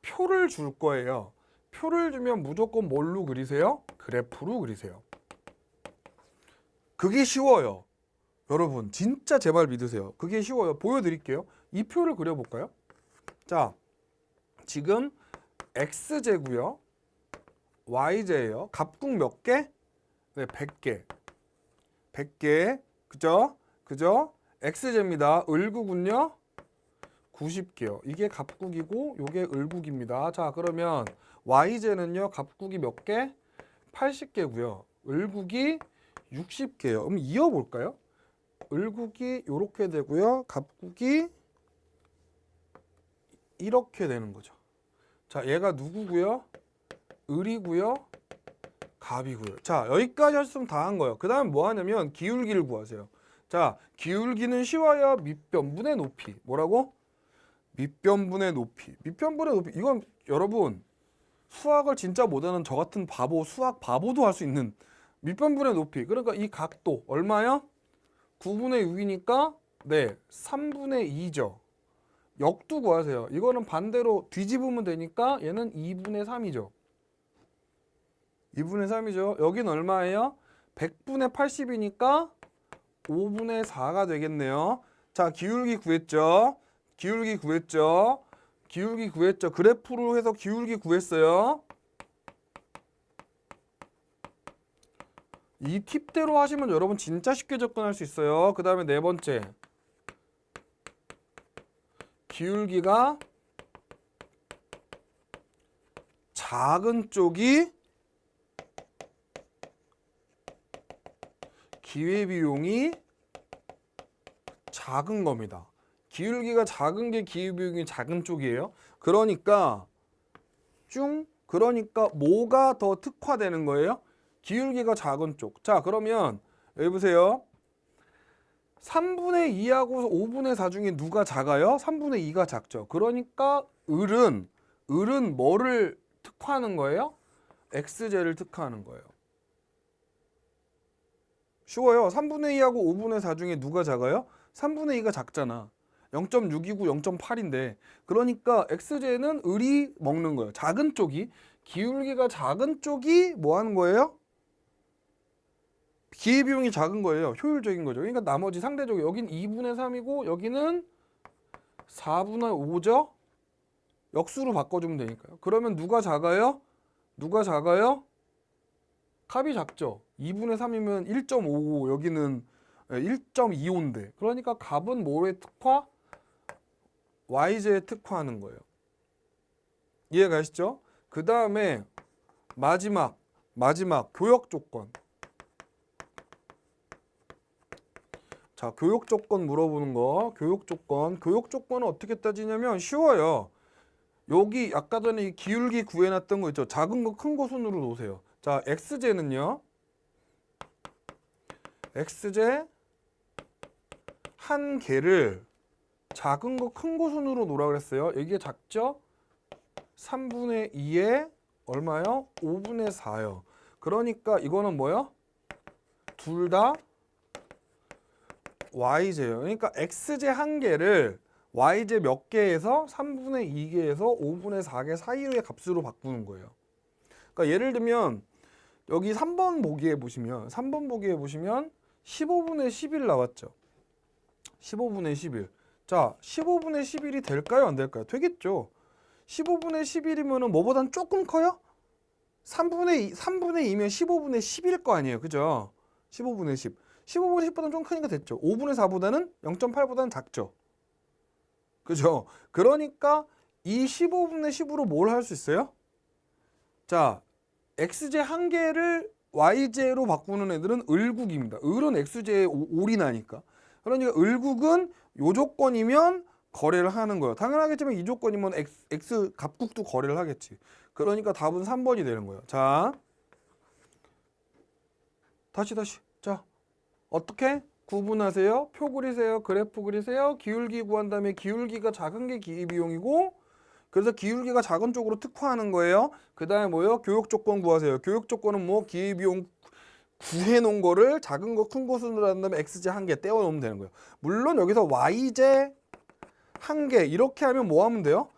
표를 줄 거예요. 표를 주면 무조건 뭘로 그리세요? 그래프로 그리세요. 그게 쉬워요. 여러분 진짜 제발 믿으세요. 그게 쉬워요. 보여드릴게요. 이 표를 그려볼까요? 자, 지금 x제고요. y제예요. 갑국 몇 개? 네, 100개. 100개. 그죠? x제입니다. 을국은요? 90개요. 이게 갑국이고 요게 을국입니다. 자, 그러면 y제는요. 갑국이 몇 개? 80개고요. 을국이 60개요. 그럼 이어볼까요? 을국이 이렇게 되고요. 갑국이 이렇게 되는 거죠. 자, 얘가 누구고요? 을이고요. 갑이고요. 자, 여기까지 하셨으면 다 한 거예요. 그 다음 뭐 하냐면 기울기를 구하세요. 자, 기울기는 쉬워요. 밑변분의 높이. 뭐라고? 밑변분의 높이. 밑변분의 높이. 이건 여러분 수학을 진짜 못하는 저 같은 바보, 수학 바보도 할 수 있는 밑변분의 높이. 그러니까 이 각도 얼마야? 9분의 6이니까 네, 3분의 2죠. 역도 구하세요. 이거는 반대로 뒤집으면 되니까 얘는 2분의 3이죠. 2분의 3이죠. 여긴 얼마예요? 100분의 80이니까 5분의 4가 되겠네요. 자, 기울기 구했죠. 그래프로 해서 기울기 구했어요. 이 팁대로 하시면 여러분 진짜 쉽게 접근할 수 있어요. 그 다음에 네 번째, 기울기가 작은 쪽이 기회비용이 작은 겁니다. 기울기가 작은 게 기회비용이 작은 쪽이에요. 그러니까 그러니까 뭐가 더 특화되는 거예요? 기울기가 작은 쪽. 자, 그러면 여기 보세요. 3분의 2하고 5분의 4 중에 누가 작아요? 3분의 2가 작죠. 그러니까 을은 뭐를 특화하는 거예요? x제를 특화하는 거예요. 쉬워요. 3분의 2하고 5분의 4 중에 누가 작아요? 3분의 2가 작잖아. 0.6이고 0.8인데 그러니까 x제는 을이 먹는 거예요. 작은 쪽이. 기울기가 작은 쪽이 뭐 하는 거예요? 기회비용이 작은 거예요. 효율적인 거죠. 그러니까 나머지 상대적으로 여긴 2분의 3이고 여기는 4분의 5죠. 역수로 바꿔주면 되니까요. 그러면 누가 작아요? 값이 작죠. 2분의 3이면 1.55, 여기는 1.25인데 그러니까 값은 뭐에 특화? y제에 특화하는 거예요. 이해가시죠? 그 다음에 마지막 교역 조건. 자, 교역 조건 물어보는 거. 교역 조건은 어떻게 따지냐면 쉬워요. 여기 아까 전에 이 기울기 구해놨던 거 있죠. 작은 거 큰 거 순으로 놓으세요. 자, x제는요. x제 한 개를 작은 거 큰 거 순으로 놓으라 그랬어요. 여기에 작죠? 3분의 2에 얼마요? 5분의 4요. 그러니까 이거는 뭐요? 둘 다 y제예요. 그러니까 x제 한 개를 y제 몇 개에서 3분의 2개에서 5분의 4개 사이의 값으로 바꾸는 거예요. 그러니까 예를 들면 여기 3번 보기에 보시면 15분의 11 나왔죠. 15분의 11. 자, 15분의 11이 될까요? 안 될까요? 되겠죠. 15분의 11이면 뭐보단 조금 커요? 3분의 2면 15분의 10일 거 아니에요. 그죠? 15분의 10. 15분의 10보다는 좀 크니까 됐죠. 5분의 4보다는 0.8보다는 작죠. 그죠? 그러니까 이 15분의 10으로 뭘 할 수 있어요? 자, x제 한 개를 y제로 바꾸는 애들은 을국입니다. 을은 x제에 올이 나니까. 그러니까 을국은 요 조건이면 거래를 하는 거예요. 당연하겠지만 이 조건이면 x 갑국도 거래를 하겠지. 그러니까 답은 3번이 되는 거예요. 자, 다시. 자, 어떻게? 구분하세요. 표 그리세요. 그래프 그리세요. 기울기 구한 다음에 기울기가 작은 게 기회비용이고, 그래서 기울기가 작은 쪽으로 특화하는 거예요. 그 다음에 뭐예요? 교육 조건 구하세요. 교육 조건은 뭐 기회비용 구해놓은 거를 작은 거 큰 거 순으로 한 다음에 x제 한 개 떼어놓으면 되는 거예요. 물론 여기서 y제 한 개 이렇게 하면 뭐 하면 돼요?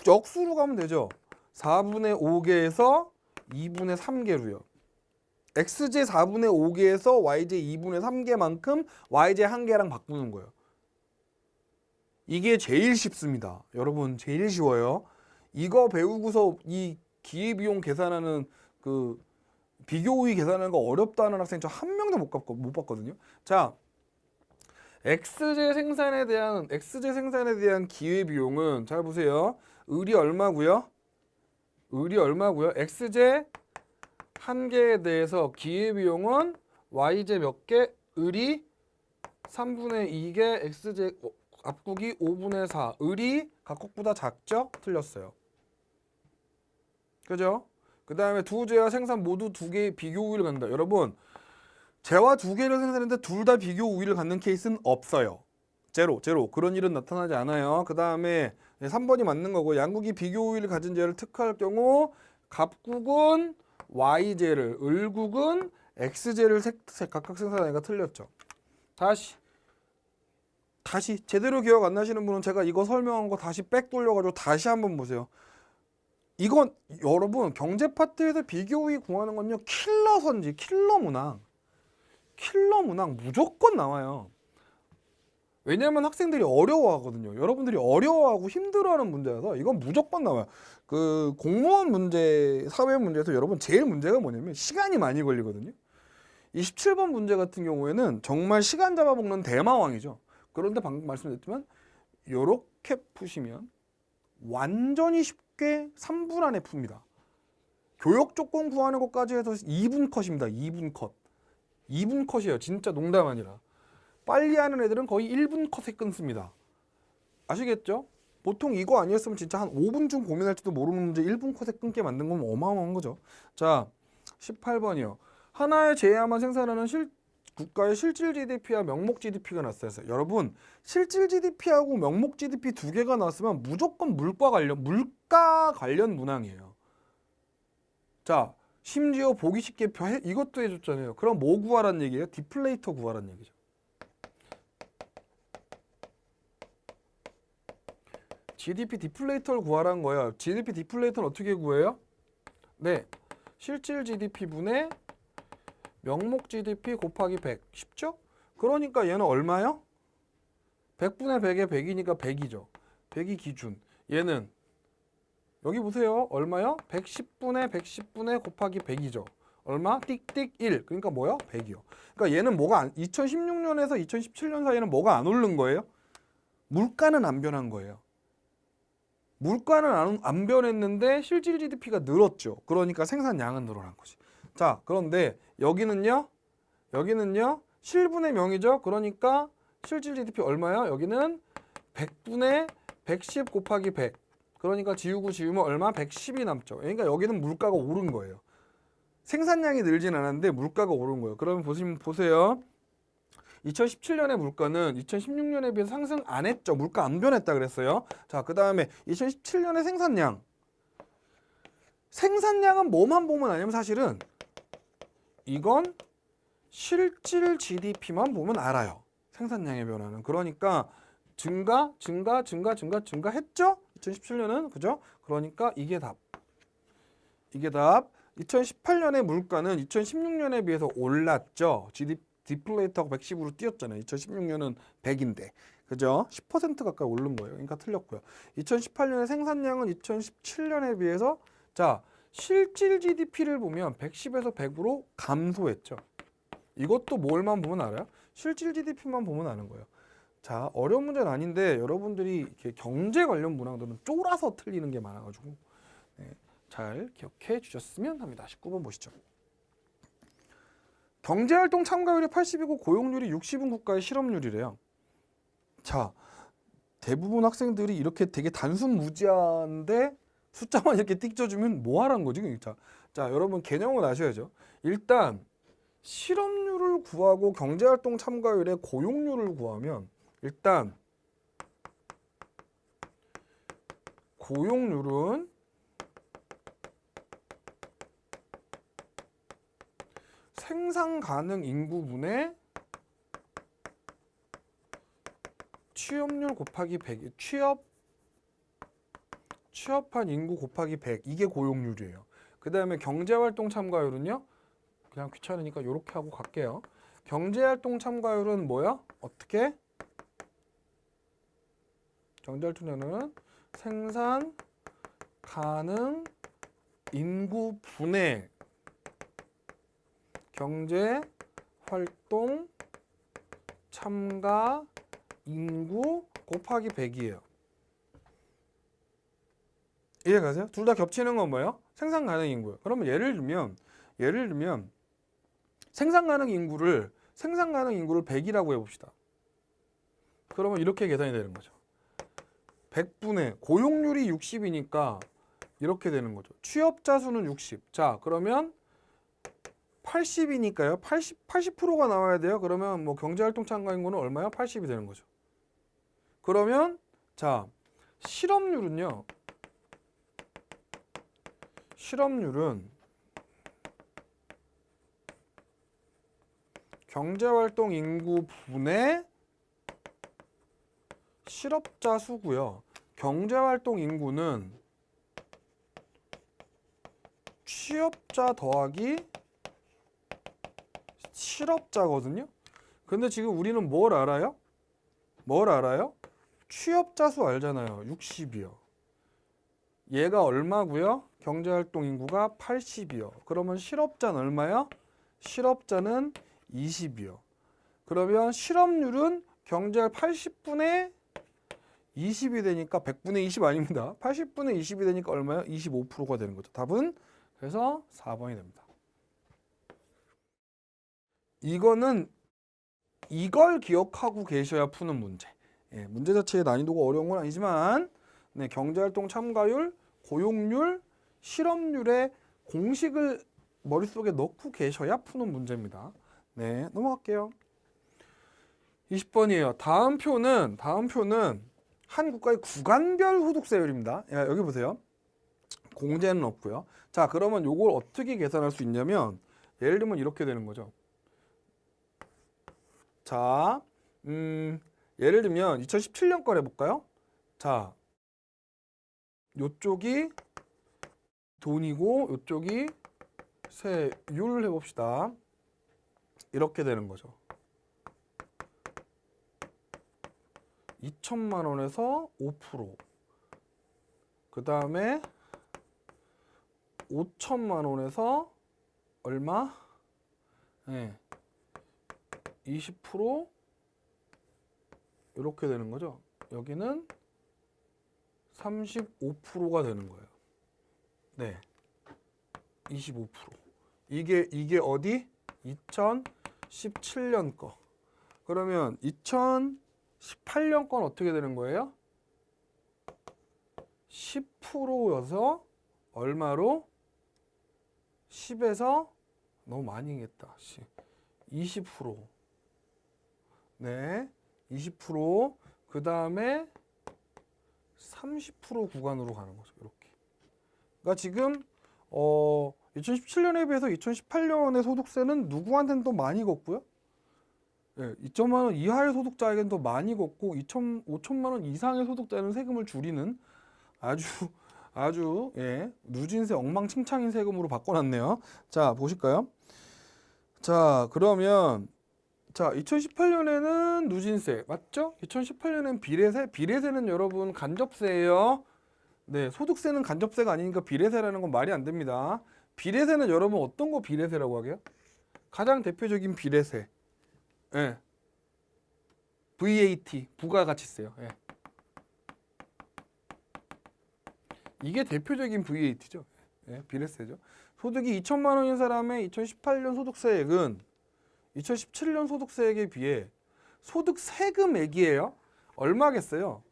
역수로 가면 되죠. 4분의 5개에서 2분의 3개로요. x제 4분의 5개에서 y제 2분의 3개만큼 y제 한 개랑 바꾸는 거예요. 이게 제일 쉽습니다. 여러분 제일 쉬워요. 이거 배우고서 이 기회비용 계산하는 그 비교우위 계산하는 거 어렵다는 학생 저 한 명도 못 봤거든요. 자, x제 생산에 대한 기회비용은 잘 보세요. 을이 얼마고요? x제 한 개에 대해서 기회비용은 y제 몇 개? 을이 3분의 2개, x제 앞국이 5분의 4. 을이 각국보다 작죠? 틀렸어요. 그죠? 그 다음에 두 제와 생산 모두 두 개의 비교 우위를 갖는다. 여러분, 제와 두 개를 생산했는데 둘 다 비교 우위를 갖는 케이스는 없어요. 제로. 그런 일은 나타나지 않아요. 그 다음에 3번이 맞는 거고, 양국이 비교 우위를 가진 제를 특화할 경우 갑국은 y제를, 을국은 x제를 각각 생산하니까 틀렸죠. 다시 제대로 기억 안 나시는 분은 제가 이거 설명한 거 다시 백 돌려가지고 다시 한번 보세요. 이건 여러분 경제 파트에서 비교 우위 구하는 건요 킬러 선지, 킬러 문항 무조건 나와요. 왜냐면 학생들이 어려워하거든요. 여러분들이 어려워하고 힘들어하는 문제라서 이건 무조건 나와요. 그 공무원 문제, 사회 문제에서 여러분 제일 문제가 뭐냐면 시간이 많이 걸리거든요. 이 17번 문제 같은 경우에는 정말 시간 잡아먹는 대마왕이죠. 그런데 방금 말씀드렸지만 이렇게 푸시면 완전히 쉽게 3분 안에 풉니다. 교역 조건 구하는 것까지 해서 2분 컷입니다. 2분 컷. 2분 컷이에요. 진짜 농담 아니라. 빨리 하는 애들은 거의 1분 컷에 끊습니다. 아시겠죠? 보통 이거 아니었으면 진짜 한 5분쯤 고민할지도 모르는 문제 1분 컷에 끊게 만든 건 어마어마한 거죠. 자, 18번이요. 하나의 제야만 생산하는 국가의 실질 GDP와 명목 GDP가 났어요. 여러분, 실질 GDP하고 명목 GDP 두 개가 나왔으면 무조건 물가 관련 문항이에요. 자, 심지어 보기 쉽게 이것도 해줬잖아요. 그럼 뭐 구하라는 얘기예요? 디플레이터 구하라는 얘기죠. GDP 디플레이터를 구하라는 거예요. GDP 디플레이터는 어떻게 구해요? 네, 실질 GDP분의 명목 GDP 곱하기 100. 쉽죠? 그러니까 얘는 얼마요? 100분의 100에 100이니까 100이죠. 100이 기준. 얘는 여기 보세요. 얼마요? 110분의 곱하기 100이죠. 얼마? 띡띡 1. 그러니까 뭐요? 100이요. 그러니까 얘는 뭐가 2016년에서 2017년 사이에는 뭐가 안 오른 거예요? 물가는 안 변한 거예요. 물가는 안 변했는데 실질 GDP가 늘었죠. 그러니까 생산량은 늘어난 거지. 자, 그런데 여기는요 실분의 명이죠. 그러니까 실질 GDP 얼마야? 여기는 100분의 110 곱하기 100. 그러니까 지우면 얼마? 110이 남죠. 그러니까 여기는 물가가 오른 거예요. 생산량이 늘진 않았는데 물가가 오른 거예요. 그러면 보세요. 2017년의 물가는 2016년에 비해서 상승 안 했죠. 물가 안 변했다 그랬어요. 자, 그 다음에 2017년의 생산량은 뭐만 보면 아니면 사실은 이건 실질 GDP만 보면 알아요. 생산량의 변화는. 그러니까 증가했죠? 2017년은 그죠? 그러니까 이게 답. 2018년의 물가는 2016년에 비해서 올랐죠. GDP 디플레이터가 110으로 뛰었잖아요. 2016년은 100인데. 그죠? 10% 가까이 오른 거예요. 그러니까 틀렸고요. 2018년의 생산량은 2017년에 비해서 자, 실질 GDP를 보면 110에서 100으로 감소했죠. 이것도 뭘만 보면 알아요? 실질 GDP만 보면 아는 거예요. 자, 어려운 문제는 아닌데 여러분들이 이렇게 경제 관련 문항들은 쫄아서 틀리는 게 많아가지고 네, 잘 기억해 주셨으면 합니다. 19번 보시죠. 경제활동 참가율이 80이고 고용률이 60인 국가의 실업률이래요. 자, 대부분 학생들이 이렇게 되게 단순 무지한데 숫자만 이렇게 띡 쪄주면 뭐 하라는 거지? 자, 여러분 개념을 아셔야죠. 일단 실업률을 구하고 경제활동 참가율의 고용률을 구하면 일단 고용률은 생산 가능 인구분의 취업률 곱하기 100, 취업한 인구 곱하기 100 이게 고용률이에요. 그 다음에 경제활동 참가율은요. 그냥 귀찮으니까 이렇게 하고 갈게요. 경제활동 참가율은 뭐야? 어떻게? 경제활동자는 생산 가능 인구분의 경제활동 참가 인구 곱하기 100이에요. 이해가세요? 둘 다 겹치는 건 뭐예요? 생산 가능 인구예요. 그러면 예를 들면 생산 가능 인구를 100이라고 해봅시다. 그러면 이렇게 계산이 되는 거죠. 100분의 고용률이 60이니까 이렇게 되는 거죠. 취업자 수는 60. 자, 그러면 80이니까요. 80%가 나와야 돼요. 그러면 뭐 경제활동 참가 인구는 얼마요? 80이 되는 거죠. 그러면 자, 실업률은 경제활동 인구 분의 실업자 수고요. 경제활동 인구는 취업자 더하기 실업자거든요. 근데 지금 우리는 뭘 알아요? 취업자 수 알잖아요. 60이요. 얘가 얼마고요? 경제활동 인구가 80이요. 그러면 실업자는 얼마요? 실업자는 20이요. 그러면 실업률은 경제활 80분의 20이 되니까 100분의 20 아닙니다. 80분의 20이 되니까 얼마요? 25%가 되는 거죠. 답은 그래서 4번이 됩니다. 이거는 이걸 기억하고 계셔야 푸는 문제. 예, 문제 자체의 난이도가 어려운 건 아니지만 네, 경제활동 참가율, 고용률, 실업률의 공식을 머릿속에 넣고 계셔야 푸는 문제입니다. 네, 넘어갈게요. 20번이에요. 다음 표는 한 국가의 구간별 소득세율입니다. 여기 보세요. 공제는 없고요. 자, 그러면 이걸 어떻게 계산할 수 있냐면 예를 들면 이렇게 되는 거죠. 자, 예를 들면 2017년 걸 해볼까요? 자, 요쪽이 돈이고 요쪽이 세율 해봅시다. 이렇게 되는 거죠. 2천만 원에서 5%. 그 다음에 5천만 원에서 얼마? 네. 20% 이렇게 되는 거죠. 여기는 35%가 되는 거예요. 네. 25%. 이게 어디? 2017년 거. 그러면 2018년 건 어떻게 되는 거예요? 10%여서 얼마로? 10에서 너무 많이 했다. 20%. 네. 20%. 그 다음에 30% 구간으로 가는 거죠. 이렇게. 그러니까 지금 2017년에 비해서 2018년의 소득세는 누구한테는 더 많이 걷고요. 예, 2천만 원 이하의 소득자에겐 더 많이 걷고 5천만 원 이상의 소득자는 세금을 줄이는 아주 예, 누진세 엉망진창인 세금으로 바꿔놨네요. 자, 보실까요? 자, 그러면 자, 2018년에는 누진세 맞죠? 2018년엔 비례세는 여러분 간접세예요. 네, 소득세는 간접세가 아니니까 비례세라는 건 말이 안 됩니다. 비례세는 여러분 어떤 거 비례세라고 하게요? 가장 대표적인 비례세. 예. VAT, 부가가치세요. 예. 이게 대표적인 VAT죠. 예, 비례세죠. 소득이 2천만 원인 사람의 2018년 소득세액은 2017년 소득세액에 비해 소득 세금액이에요. 얼마겠어요?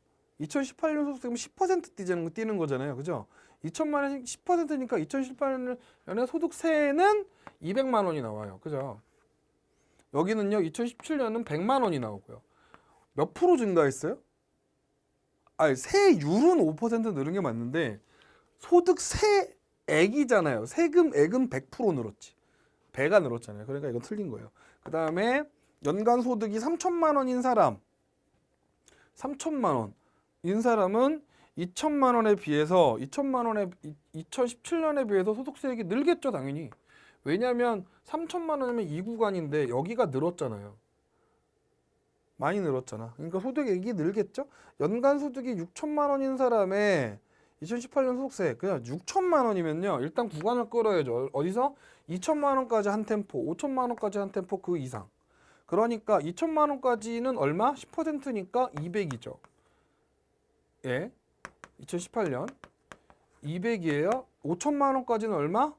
2018년 소득세금 10% 뛰는 거잖아요. 그죠? 2천만 원이 10%니까 2018년에 소득세는 200만 원이 나와요. 그죠? 여기는요. 2017년은 100만 원이 나오고요. 몇 프로 증가했어요? 아니, 세율은 5% 늘은 게 맞는데 소득세액이잖아요. 세금액은 100% 늘었지. 배가 늘었잖아요. 그러니까 이건 틀린 거예요. 그 다음에 연간 소득이 3천만 원인 사람, 3천만 원인 사람은 2천만 원에 비해서 2017년에 비해서 소득세액이 늘겠죠, 당연히. 왜냐하면 3천만 원이면 2구간인데 여기가 늘었잖아요. 많이 늘었잖아. 그러니까 소득액이 늘겠죠. 연간 소득이 6천만 원인 사람의 2018년 소득세 그냥 6천만 원이면요. 일단 구간을 끌어야죠. 어디서? 2천만 원까지 한 템포, 5천만 원까지 한 템포 그 이상. 그러니까 2천만 원까지는 얼마? 10%니까 200이죠. 예. 2018년 200이에요. 5천만 원까지는 얼마?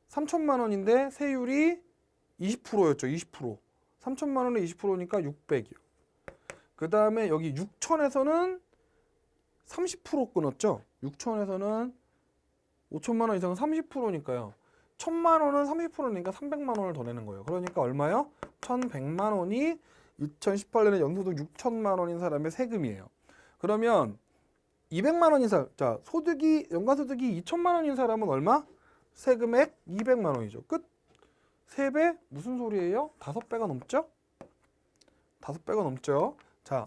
3천만 원인데 세율이 20%였죠. 20%. 3천만 원에 20%니까 600이요. 그 다음에 여기 6천에서는 30% 끊었죠. 6천에서는 5천만 원 이상은 30%니까요. 1천만 원은 30%니까 300만 원을 더 내는 거예요. 그러니까 얼마요? 1,100만 원이 2018년에 연소득 6천만 원인 사람의 세금이에요. 그러면 200만 원인 사람, 자, 연간 소득이 2천만 원인 사람은 얼마? 세금액 200만 원이죠. 끝. 3배? 무슨 소리예요? 5배가 넘죠? 5배가 넘죠? 자,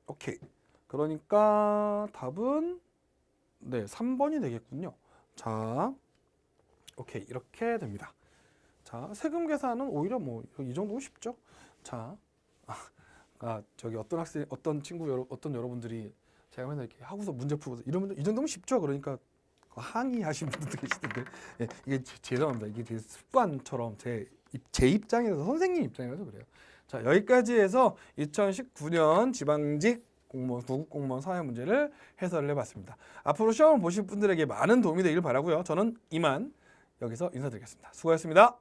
오케이. 그러니까 답은 네, 3번이 되겠군요. 자, 오케이. 이렇게 됩니다. 자, 세금 계산은 오히려 뭐 이 정도면 쉽죠? 자, 저기 어떤 여러분들이 제가 맨날 이렇게 하고서 문제 풀고서 이러면 이 정도면 쉽죠? 그러니까 항의하신 분들도 계시던데 예, 이게 죄송합니다. 이게 되게 습관처럼 제 입장에서 선생님 입장에서 그래요. 자, 여기까지 해서 2019년 지방직 공무원 구급 공무원 사회 문제를 해설을 해봤습니다. 앞으로 시험을 보실 분들에게 많은 도움이 되길 바라고요. 저는 이만 여기서 인사드리겠습니다. 수고하셨습니다.